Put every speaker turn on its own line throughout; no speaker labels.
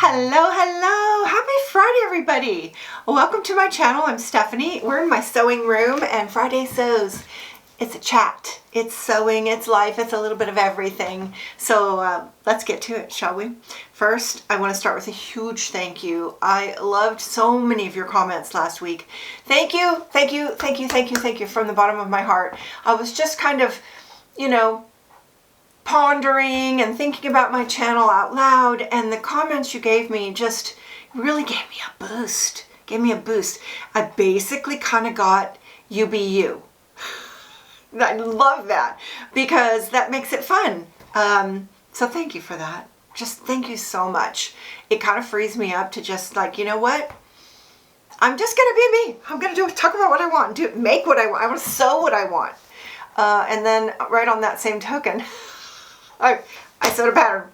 Hello, hello. Happy Friday, everybody. Welcome to my channel. I'm Stephanie. We're in my sewing room and Friday Sews. It's a chat. It's sewing, it's life, it's a little bit of everything. So let's get to it, shall we? First, I want to start with a huge thank you. I loved so many of your comments last week. Thank you, thank you, thank you, thank you, thank you from the bottom of my heart. I was just kind of, pondering and thinking about my channel out loud, and the comments you gave me just really gave me a boost. I basically kind of got you be you. I love that because that makes it fun. So thank you for that. Just thank you so much. It kind of frees me up to just like, you know what? I'm just gonna be me. I'm gonna talk about what I want, make what I want. I want to sew what I want. And then right on that same token, I sewed a pattern.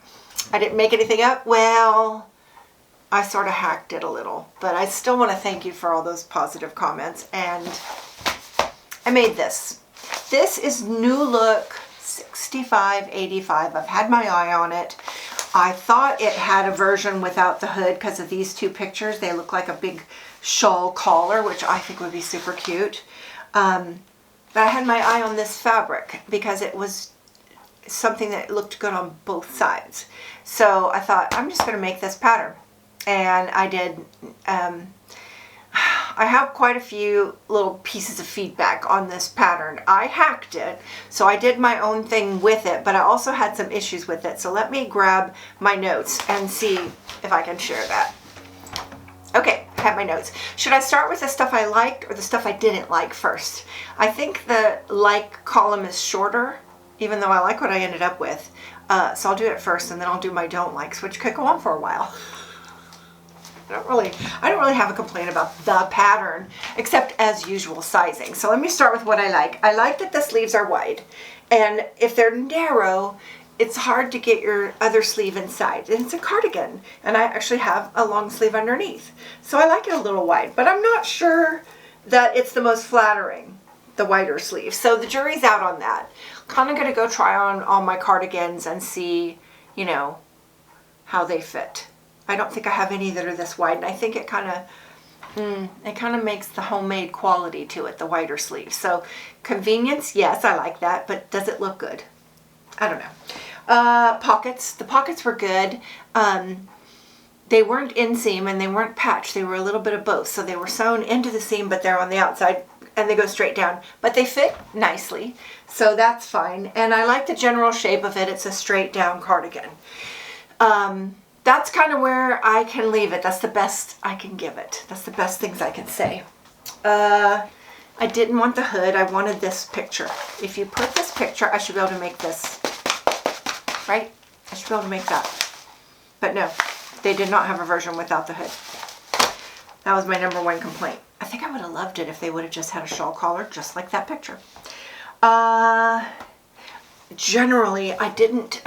I didn't make anything up. Well, I sort of hacked it a little, but I still want to thank you for all those positive comments. And I made this. This is New Look 6585. I've had my eye on it. I thought it had a version without the hood because of these two pictures. They look like a big shawl collar, which I think would be super cute. But I had my eye on this fabric because it was something that looked good on both sides. So I thought, I'm just going to make this pattern. And I did. I have quite a few little pieces of feedback on this pattern. I hacked it, so I did my own thing with it, but I also had some issues with it. So let me grab my notes and see if I can share that. Okay, I have my notes. Should I start with the stuff I liked or the stuff I didn't like first? I think the like column is shorter, even though I like what I ended up with. So I'll do it first and then I'll do my don't likes, which could go on for a while. I don't really have a complaint about the pattern, except as usual sizing. So let me start with what I like. I like that the sleeves are wide, and if they're narrow, it's hard to get your other sleeve inside. And it's a cardigan, and I actually have a long sleeve underneath. So I like it a little wide, but I'm not sure that it's the most flattering, the wider sleeve. So the jury's out on that. Kind of gonna go try on all my cardigans and see, how they fit. I don't think I have any that are this wide, and I think it kind of makes the homemade quality to it, the wider sleeve. So convenience, yes, I like that, but does it look good? I don't know. Pockets, the pockets were good. They weren't inseam and they weren't patched. They were a little bit of both. So they were sewn into the seam, but they're on the outside and they go straight down, but they fit nicely. So that's fine. And I like the general shape of it. It's a straight down cardigan. That's kind of where I can leave it. That's the best I can give it. That's the best things I can say. I didn't want the hood. I wanted this picture. If you put this picture, I should be able to make this, right? I should be able to make that. But no, they did not have a version without the hood. That was my number one complaint. I think I would have loved it if they would have just had a shawl collar, just like that picture. Generally, I didn't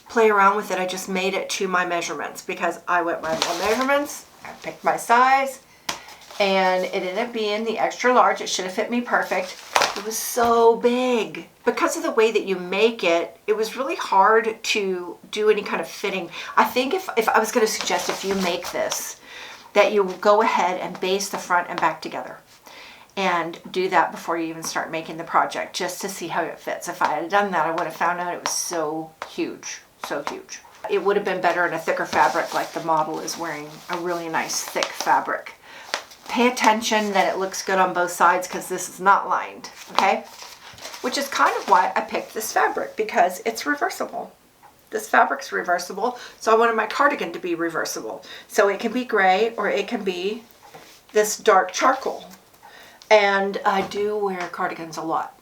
play around with it. I just made it to my measurements because I went by my measurements. I picked my size and it ended up being the extra large. It should have fit me perfect. It was so big. Because of the way that you make it, it was really hard to do any kind of fitting. I think if I was going to suggest, if you make this, that you go ahead and baste the front and back together. And do that before you even start making the project, just to see how it fits. If I had done that, I would have found out it was so huge. So huge. It would have been better in a thicker fabric, like the model is wearing a really nice thick fabric. Pay attention that it looks good on both sides because this is not lined, okay? Which is kind of why I picked this fabric, because it's reversible. This fabric's reversible, so I wanted my cardigan to be reversible. So it can be gray or it can be this dark charcoal. And I do wear cardigans a lot.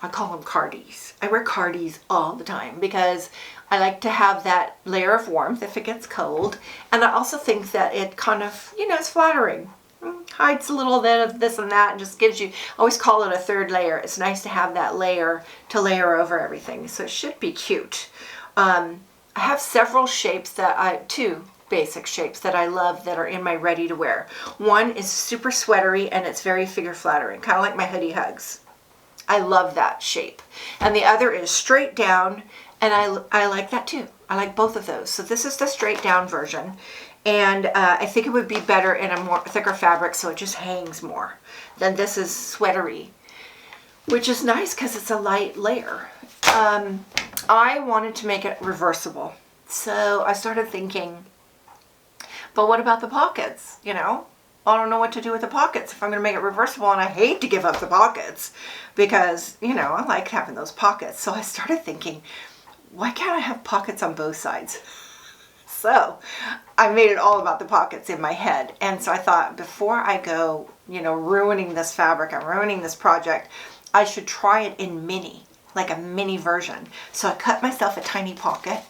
I call them cardies. I wear cardies all the time because I like to have that layer of warmth if it gets cold. And I also think that it kind of, it's flattering. Hides a little bit of this and that and just gives you, I always call it a third layer. It's nice to have that layer to layer over everything. So it should be cute. I have several shapes two basic shapes that I love that are in my ready to wear. One is super sweatery and it's very figure flattering, kind of like my hoodie hugs. I love that shape. And the other is straight down And I like that too. I like both of those. So this is the straight down version. And I think it would be better in a more thicker fabric so it just hangs more. Then this is sweatery, which is nice because it's a light layer. I wanted to make it reversible. So I started thinking, but what about the pockets? You know, I don't know what to do with the pockets if I'm going to make it reversible, and I hate to give up the pockets because, you know, I like having those pockets. So I started thinking, why can't I have pockets on both sides? So I made it all about the pockets in my head. And so I thought, before I go, you know, ruining this fabric, I'm ruining this project, I should try it in mini, like a mini version. So I cut myself a tiny pocket,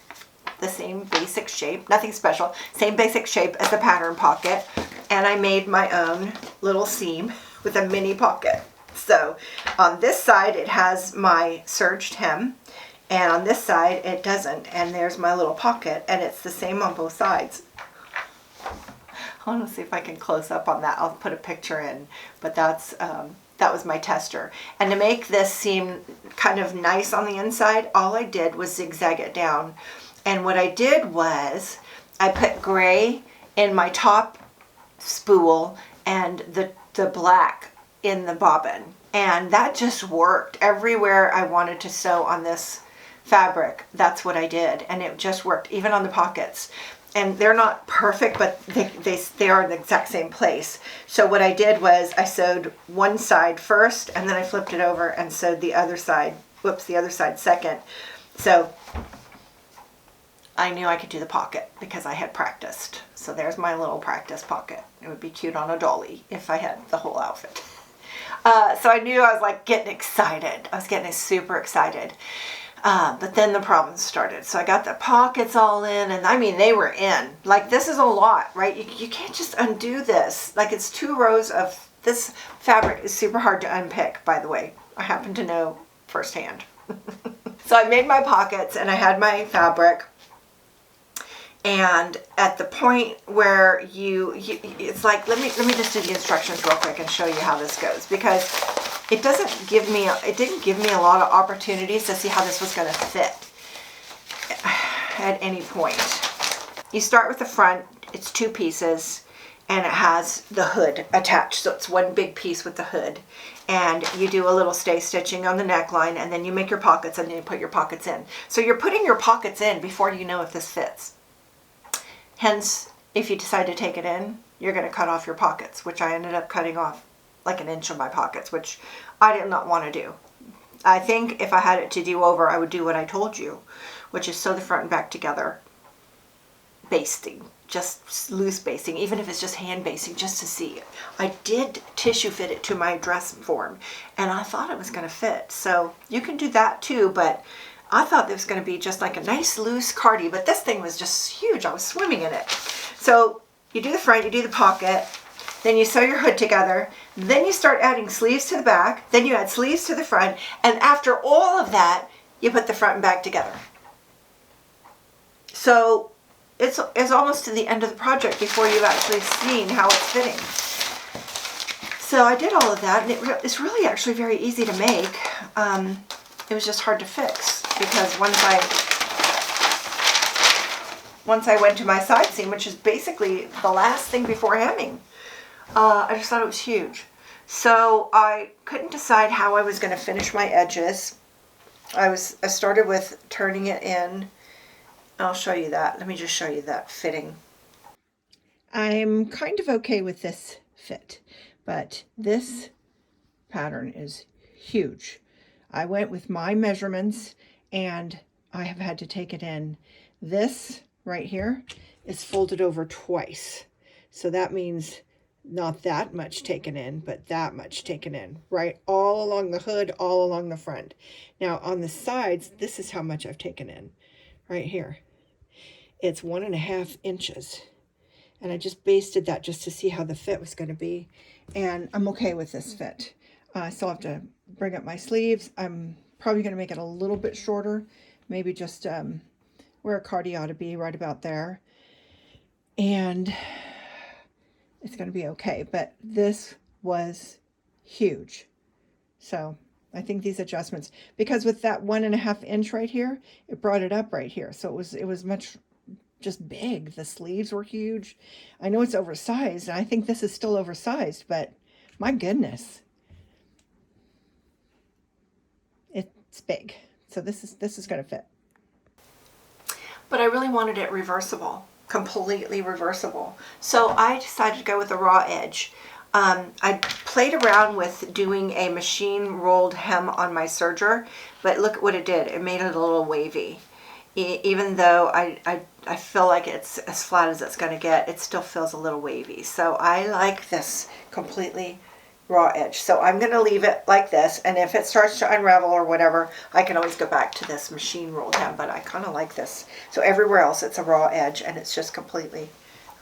the same basic shape, nothing special, same basic shape as the pattern pocket. And I made my own little seam with a mini pocket. So on this side, it has my serged hem. And on this side, it doesn't. And there's my little pocket, and it's the same on both sides. I want to see if I can close up on that. I'll put a picture in, but that's that was my tester. And to make this seem kind of nice on the inside, all I did was zigzag it down. And what I did was I put gray in my top spool and the black in the bobbin. And that just worked. Everywhere I wanted to sew on this fabric, that's what I did, and it just worked, even on the pockets. And they're not perfect, but they are in the exact same place. So what I did was I sewed one side first, and then I flipped it over and sewed the other side, the other side second. So I knew I could do the pocket because I had practiced. So there's my little practice pocket. It would be cute on a dolly if I had the whole outfit. So I knew I was like getting excited. I was getting super excited. But then the problems started. So I got the pockets all in, and I mean, they were in. Like, this is a lot, right? You can't just undo this. Like, it's 2 rows of, this fabric is super hard to unpick, by the way. I happen to know firsthand. So I made my pockets, and I had my fabric. And at the point where it's like, let me just do the instructions real quick and show you how this goes, because it didn't give me a lot of opportunities to see how this was going to fit at any point. You start with the front, it's 2 pieces, and it has the hood attached. So it's one big piece with the hood. And you do a little stay stitching on the neckline, and then you make your pockets, and then you put your pockets in. So you're putting your pockets in before you know if this fits. Hence, if you decide to take it in, you're going to cut off your pockets, which I ended up cutting off like 1 inch of my pockets, which I did not want to do. I think if I had it to do over, I would do what I told you, which is sew the front and back together, basting, just loose basting, even if it's just hand basting, just to see. I did tissue fit it to my dress form, and I thought it was going to fit. So you can do that too, but I thought it was going to be just like a nice loose cardi, but this thing was just huge. I was swimming in it. So you do the front, you do the pocket, then you sew your hood together, then you start adding sleeves to the back, then you add sleeves to the front, and after all of that, you put the front and back together. So it's almost to the end of the project before you've actually seen how it's fitting. So I did all of that, and it's really actually very easy to make. It was just hard to fix, because once I went to my side seam, which is basically the last thing before hemming, I just thought it was huge. So I couldn't decide how I was going to finish my edges. I started with turning it in. I'll show you that. Let me just show you that fitting. I'm kind of okay with this fit, but this pattern is huge. I went with my measurements, and I have had to take it in. This right here is folded over twice. So that means not that much taken in, but that much taken in, right? All along the hood, all along the front. Now on the sides, this is how much I've taken in right here. It's 1.5 inches. And I just basted that just to see how the fit was going to be. And I'm okay with this fit. I still have to bring up my sleeves. I'm probably going to make it a little bit shorter. Maybe just where a cardi ought to be, right about there. And it's going to be okay. But this was huge. So I think these adjustments, because with that 1.5 inch right here, it brought it up right here. So it was much just big. The sleeves were huge. I know it's oversized, and I think this is still oversized, but my goodness, it's big. So this is going to fit. But I really wanted it reversible, completely reversible. So I decided to go with a raw edge. I played around with doing a machine rolled hem on my serger, but look at what it did. It made it a little wavy. Even though I feel like it's as flat as it's going to get, it still feels a little wavy. So I like this completely raw edge. So I'm going to leave it like this, and if it starts to unravel or whatever, I can always go back to this machine rolled hem, but I kind of like this. So everywhere else it's a raw edge, and it's just completely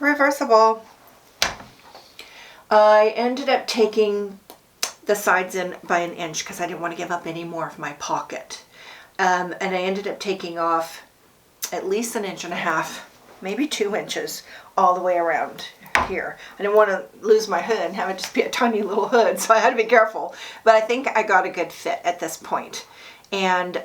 reversible. I ended up taking the sides in by 1 inch because I didn't want to give up any more of my pocket. And I ended up taking off at least 1.5 inches, maybe 2 inches, all the way around here. I didn't want to lose my hood and have it just be a tiny little hood, so I had to be careful. But I think I got a good fit at this point. And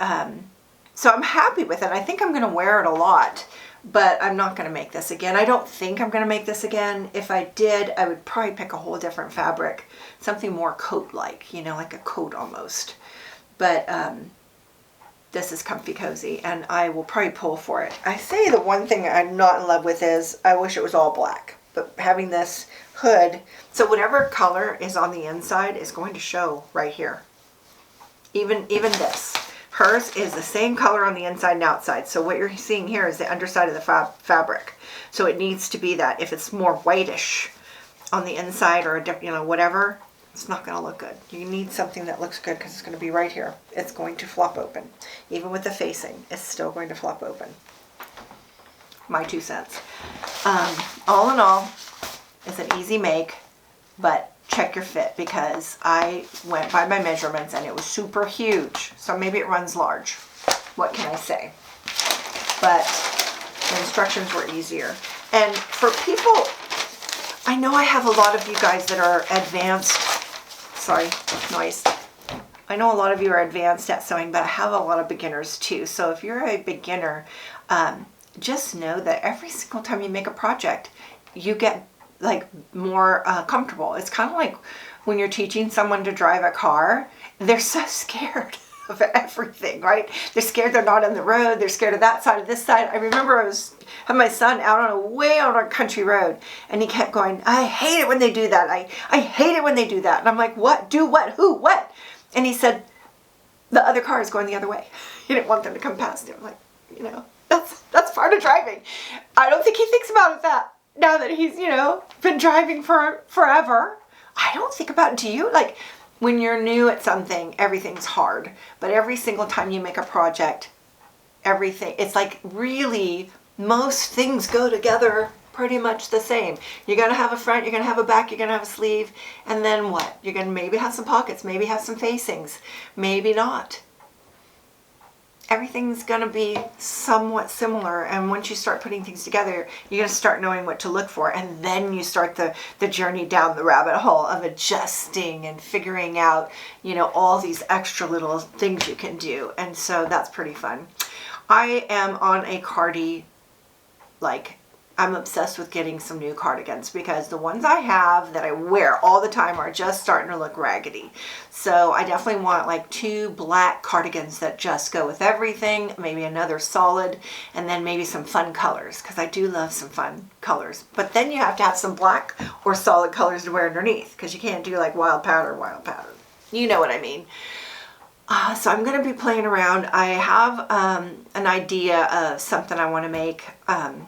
so I'm happy with it. I think I'm going to wear it a lot, but I'm not going to make this again. I don't think I'm going to make this again. If I did, I would probably pick a whole different fabric, something more coat-like, you know, like a coat almost. But this is comfy cozy, and I will probably pull for it. I say the one thing I'm not in love with is I wish it was all black. But having this hood, so whatever color is on the inside is going to show right here. Even this. Hers is the same color on the inside and outside. So what you're seeing here is the underside of the fabric. So it needs to be that. If it's more whitish on the inside or, you know, whatever, it's not going to look good. You need something that looks good because it's going to be right here. It's going to flop open. Even with the facing, it's still going to flop open. My 2 cents. All in all, it's an easy make, but check your fit because I went by my measurements and it was super huge. So maybe it runs large. What can I say? But the instructions were easier. And for people, I know I have a lot of you guys that are advanced. Sorry, noise. I know a lot of you are advanced at sewing, but I have a lot of beginners too. So if you're a beginner, just know that every single time you make a project, you get like more comfortable. It's kind of like when you're teaching someone to drive a car, they're so scared of everything, right? They're scared they're not on the road. They're scared of that side, of this side. I remember had my son out on way out on a country road, and he kept going, I hate it when they do that. I hate it when they do that. And I'm like, what? Do what? Who? What? And he said, the other car is going the other way. He didn't want them to come past him. Like, you know, that's part of driving. I don't think he thinks about it that now that he's, you know, been driving for forever. I don't think about it. Do you? Like, when you're new at something, everything's hard. But every single time you make a project, everything, it's like really, most things go together pretty much the same. You're going to have a front, you're going to have a back, you're going to have a sleeve, and then what? You're going to maybe have some pockets, maybe have some facings, maybe not. Everything's going to be somewhat similar, and once you start putting things together, you're going to start knowing what to look for, and then you start the journey down the rabbit hole of adjusting and figuring out, you know, all these extra little things you can do, and so that's pretty fun. I am on a I'm obsessed with getting some new cardigans because the ones I have that I wear all the time are just starting to look raggedy. So I definitely want like 2 black cardigans that just go with everything, maybe another solid, and then maybe some fun colors because I do love some fun colors. But then you have to have some black or solid colors to wear underneath because you can't do like wild pattern. You know what I mean. So I'm going to be playing around. I have an idea of something I want to make. I'm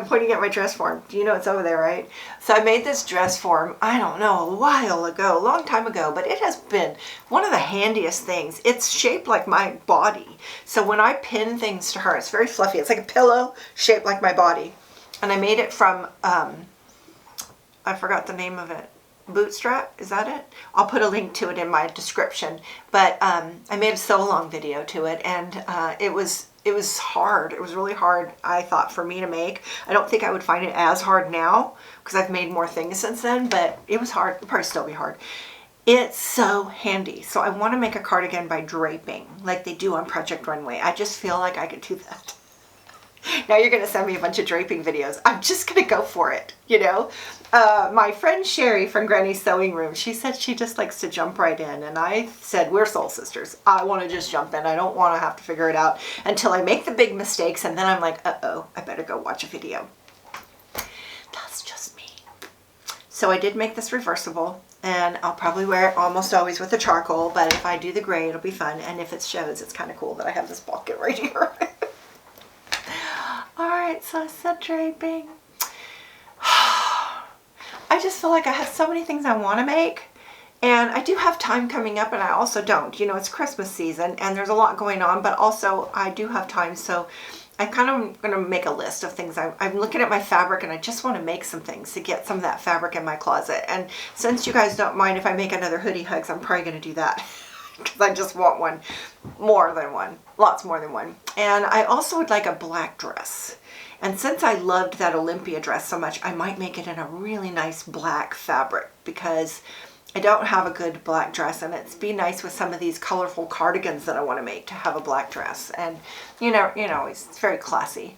pointing at my dress form. You know it's over there, right? So I made this dress form, I don't know, a while ago, a long time ago, but it has been one of the handiest things. It's shaped like my body. So when I pin things to her, it's very fluffy. It's like a pillow shaped like my body. And I made it from, I forgot the name of it. Bootstrap, is that it? I'll put a link to it in my description, but I made a sew-along video to it, and it was hard. It was really hard, I thought, for me to make. I don't think I would find it as hard now because I've made more things since then, but it was hard. It'll probably still be hard. It's so handy. So I want to make a cardigan by draping like they do on Project Runway. I just feel like I could do that. Now you're going to send me a bunch of draping videos. I'm just going to go for it, you know. My friend Sherry from Granny's Sewing Room, she said she just likes to jump right in. And I said, we're soul sisters. I want to just jump in. I don't want to have to figure it out until I make the big mistakes. And then I'm like, uh-oh, I better go watch a video. That's just me. So I did make this reversible. And I'll probably wear it almost always with the charcoal. But if I do the gray, it'll be fun. And if it shows, it's kind of cool that I have this pocket right here. Alright, so I said draping. I just feel like I have so many things I want to make, and I do have time coming up, and I also don't. You know, it's Christmas season and there's a lot going on, but also I do have time, so I kind of going to make a list of things. I'm looking at my fabric, and I just want to make some things to get some of that fabric in my closet. And since you guys don't mind if I make another hoodie hugs, I'm probably going to do that. Because I just want one, more than one, lots more than one. And I also would like a black dress. And since I loved that Olympia dress so much, I might make it in a really nice black fabric, because I don't have a good black dress, and it'd be nice with some of these colorful cardigans that I want to make to have a black dress. And you know, it's very classy.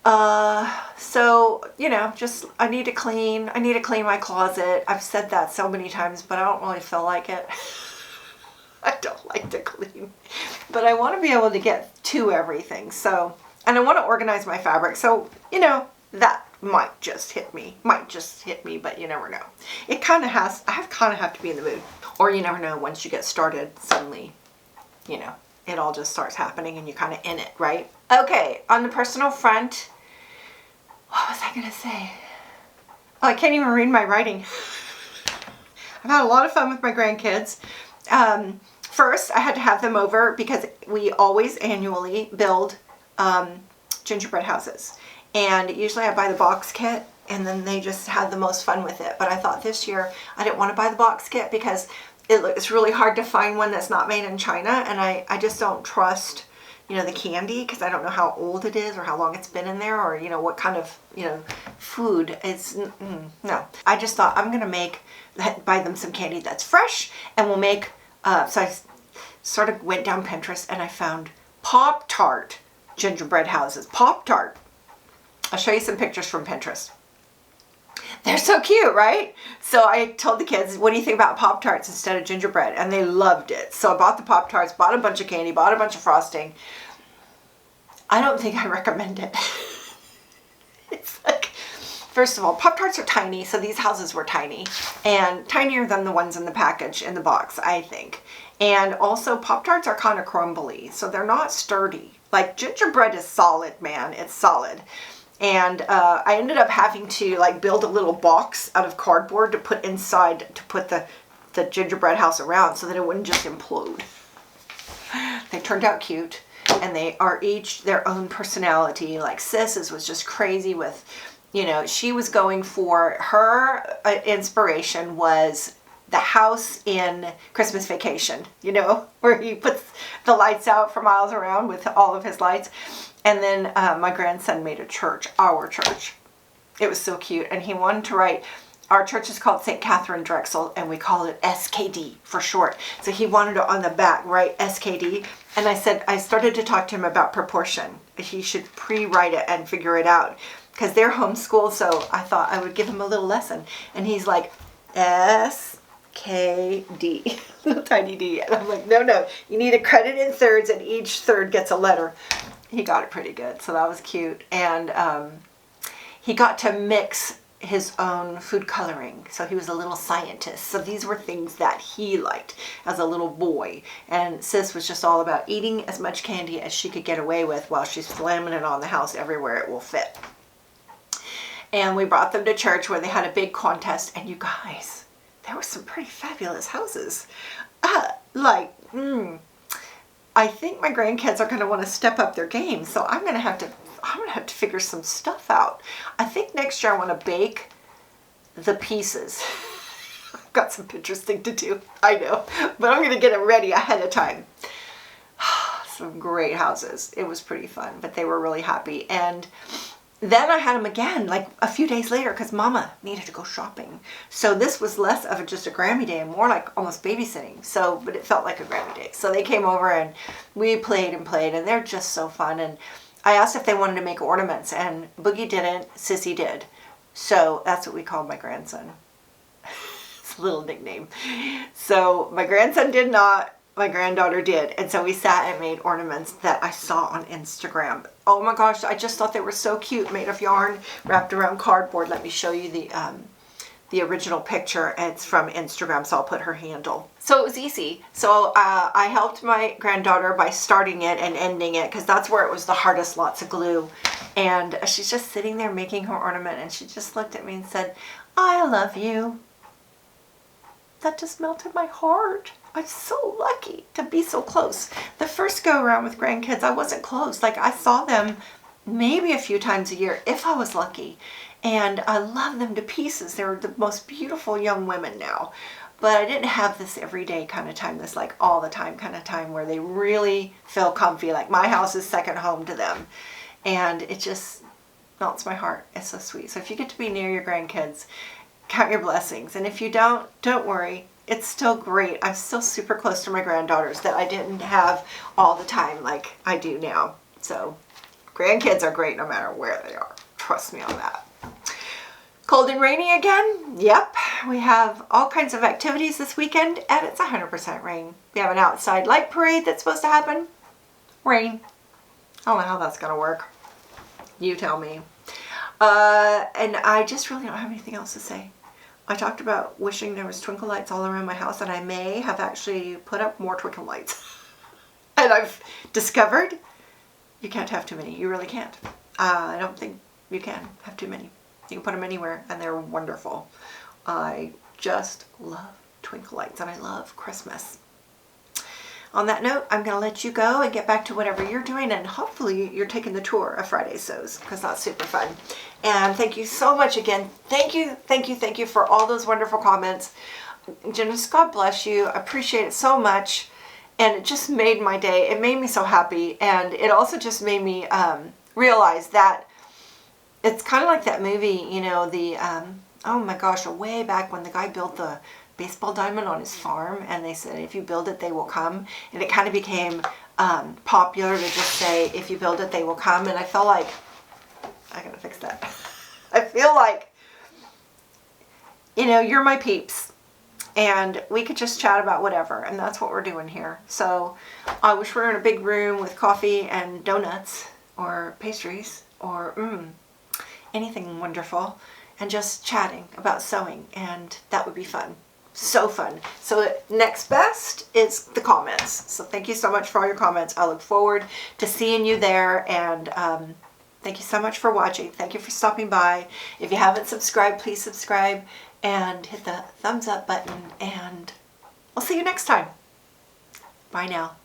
So, you know, just I need to clean my closet. I've said that so many times, but I don't really feel like it. I don't like to clean, but I want to be able to get to everything. So, and I want to organize my fabric. So, you know, that might just hit me, but you never know. It kind of has, I kind of have to be in the mood, or you never know, once you get started, suddenly, you know, it all just starts happening and you're kind of in it, right? Okay, on the personal front, what was I going to say? Oh, I can't even read my writing. I've had a lot of fun with my grandkids. First, I had to have them over because we always annually build gingerbread houses. And usually I buy the box kit, and then they just had the most fun with it. But I thought this year I didn't want to buy the box kit because it's really hard to find one that's not made in China. And I just don't trust, you know, the candy, because I don't know how old it is or how long it's been in there, or, you know, what kind of, you know, food. It's, no. I just thought I'm going to buy them some candy that's fresh, and we'll make, so I sort of went down Pinterest and I found Pop-Tart gingerbread houses. Pop-Tart. I'll show you some pictures from Pinterest. They're so cute, right? So I told the kids, what do you think about Pop-Tarts instead of gingerbread? And they loved it. So I bought the Pop-Tarts, bought a bunch of candy, bought a bunch of frosting. I don't think I recommend it. It's like, first of all, Pop-Tarts are tiny, so these houses were tiny. And tinier than the ones in the package, in the box, I think. And also, Pop-Tarts are kind of crumbly, so they're not sturdy. Like, gingerbread is solid, man. It's solid. And I ended up having to like build a little box out of cardboard to put inside, to put the gingerbread house around so that it wouldn't just implode. They turned out cute, and they are each their own personality. Like Sis's was just crazy with, you know, she was going for, her inspiration was the house in Christmas Vacation, you know, where he puts the lights out for miles around with all of his lights. And then my grandson made a church, our church. It was so cute. And he wanted to write, our church is called St. Catherine Drexel, and we call it SKD for short. So he wanted to, on the back, write SKD. And I said, I started to talk to him about proportion. He should pre-write it and figure it out, because they're homeschooled. So I thought I would give him a little lesson. And he's like, SKD, little tiny d. And I'm like, no, you need to cut it in thirds, and each third gets a letter. He got it pretty good, so that was cute. And he got to mix his own food coloring, so he was a little scientist. So these were things that he liked as a little boy. And Sis was just all about eating as much candy as she could get away with while she's slamming it on the house everywhere it will fit. And we brought them to church where they had a big contest, and you guys, there were some pretty fabulous houses. I think my grandkids are going to want to step up their game, so I'm going to have to figure some stuff out. I think next year I want to bake the pieces. I've got some interesting to do, I know, but I'm going to get it ready ahead of time. Some great houses. It was pretty fun, but they were really happy. And then I had them again, like a few days later, because Mama needed to go shopping. So this was less of just a Grammy day and more like almost babysitting. So, but it felt like a Grammy day. So they came over and we played and played, and they're just so fun. And I asked if they wanted to make ornaments, and Boogie didn't, Sissy did. So that's what we called my grandson. It's a little nickname. So my grandson did not, my granddaughter did. And so we sat and made ornaments that I saw on Instagram. Oh my gosh, I just thought they were so cute, made of yarn wrapped around cardboard. Let me show you the original picture. It's from Instagram, so I'll put her handle. So it was easy. So I helped my granddaughter by starting it and ending it, because that's where it was the hardest, lots of glue. And she's just sitting there making her ornament, and she just looked at me and said, "I love you." That just melted my heart. I'm so lucky to be so close. The first go around with grandkids, I wasn't close. Like, I saw them maybe a few times a year, if I was lucky. And I love them to pieces. They're the most beautiful young women now. But I didn't have this everyday kind of time, this like all the time kind of time where they really feel comfy. Like, my house is second home to them. And it just melts my heart. It's so sweet. So if you get to be near your grandkids, count your blessings. And if you don't worry. It's still great. I'm still super close to my granddaughters that I didn't have all the time like I do now. So grandkids are great no matter where they are. Trust me on that. Cold and rainy again? Yep. We have all kinds of activities this weekend, and it's 100% rain. We have an outside light parade that's supposed to happen. Rain. I don't know how that's going to work. You tell me. And I just really don't have anything else to say. I talked about wishing there was twinkle lights all around my house, and I may have actually put up more twinkle lights. And I've discovered you can't have too many. You really can't. I don't think you can have too many. You can put them anywhere, and they're wonderful. I just love twinkle lights, and I love Christmas. On that note, I'm going to let you go and get back to whatever you're doing, and hopefully you're taking the tour of Friday Sews, because that's super fun. And thank you so much again. Thank you for all those wonderful comments. Just God bless you. I appreciate it so much. And it just made my day. It made me so happy. And it also just made me realize that it's kind of like that movie, you know, oh my gosh, way back when the guy built the baseball diamond on his farm, and they said, if you build it, they will come. And it kind of became popular to just say, if you build it, they will come. And I felt like, I gotta fix that. I feel like, you know, you're my peeps, and we could just chat about whatever, and that's what we're doing here. So I wish we were in a big room with coffee and donuts or pastries or anything wonderful, and just chatting about sewing, and that would be fun. So fun. So next best is the comments. So thank you so much for all your comments. I look forward to seeing you there, and thank you so much for watching. Thank you for stopping by. If you haven't subscribed, please subscribe and hit the thumbs up button, and I'll see you next time. Bye now.